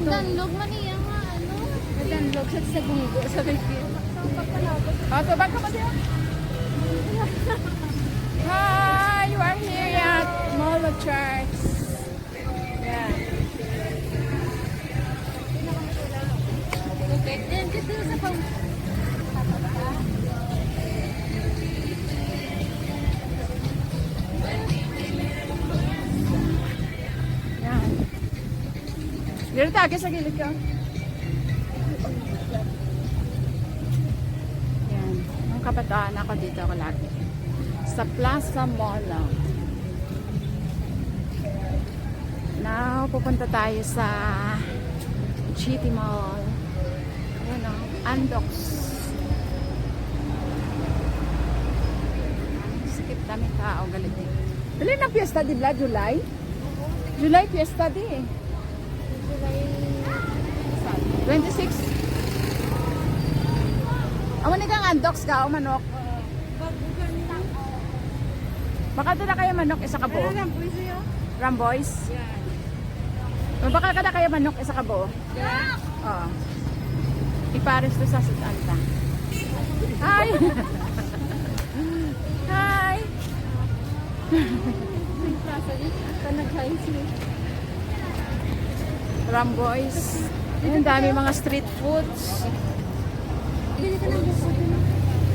Danlog man iya nga, ano? Danlog sa gunggo, sa bigyo. To back ka ba diya? Hi, you are here at Mall of Charts. Yeah. Okay, then kasi sa pang... Yan. Dito tayo sa gilid ka. Yan. Ang kabataan ako dito ako lagi. Sa Plaza Mall lang. Now, pupunta tayo sa GT Mall. Ayan o, Andox. Sikip dami tao, galit eh. Dali na fiesta di ba, July? July fiesta di eh. July... 26. Awan ni kang Andox ka o manok. Baka doon na kayo manok isa ka buo. Ramboys? O baka kada kayo manok isa ka buo. Oo. Ipares to sa Sutanta. Hi! Hi! Ramboys. Ayan, dami mga street foods.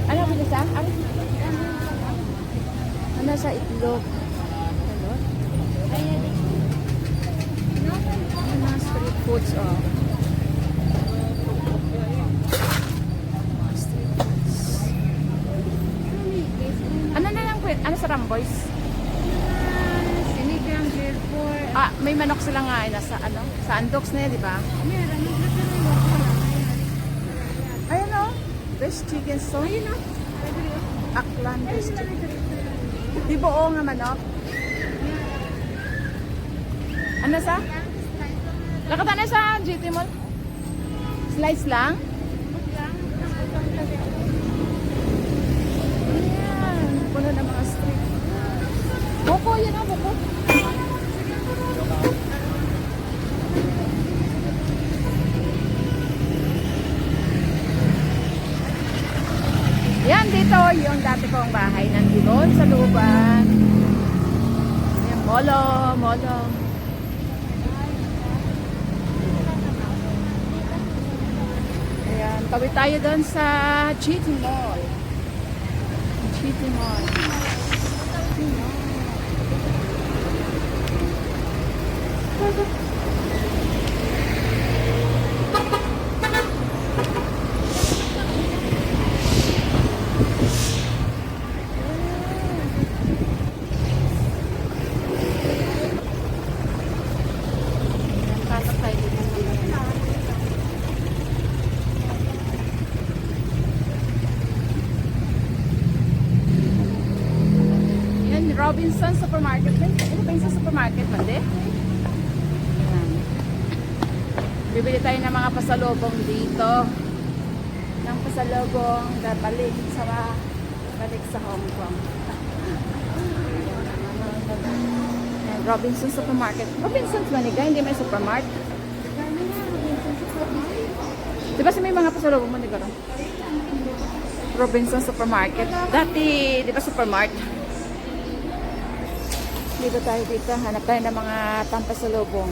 Ano ba sa? Ano sa itlog? Ano? Ano mga street foods, oh. Mga street foods. Ano na lang, ano sa Ramboys? Sinigang, Dearborn. Ah, may manok sila nga, nasa ano? Sa Andox na yan, di ba? Meron, Ayun, oh. Best chicken sauce. ayun o. Aklan, best chicken. Di buo nga manok. Ano sa? Lakata na sa GT Mall? Slice lang? Ayan. Puno ng mga street. Buko, yun o, buko. Yan, dito yung dati kong bahay. Nandun sa looban. Yan, molo, molo. Ayan, tawid tayo doon sa GT Mall. GT Mall. Pasok tayo dito. Yan, Robinson Supermarket. Ano ba yung sa supermarket ba, de? Yan. Bibili tayo ng mga pasalubong dito. Ng pasalubong na balik sa Hong Kong. Yan, Robinson Supermarket. Robinson's Maniga, hindi may supermarket. Di ba may mga pasalubong mo, di ba? Robinson Supermarket. Dati, di ba supermarket? Dito tayo dito. Hanap tayo ng mga pampasalubong.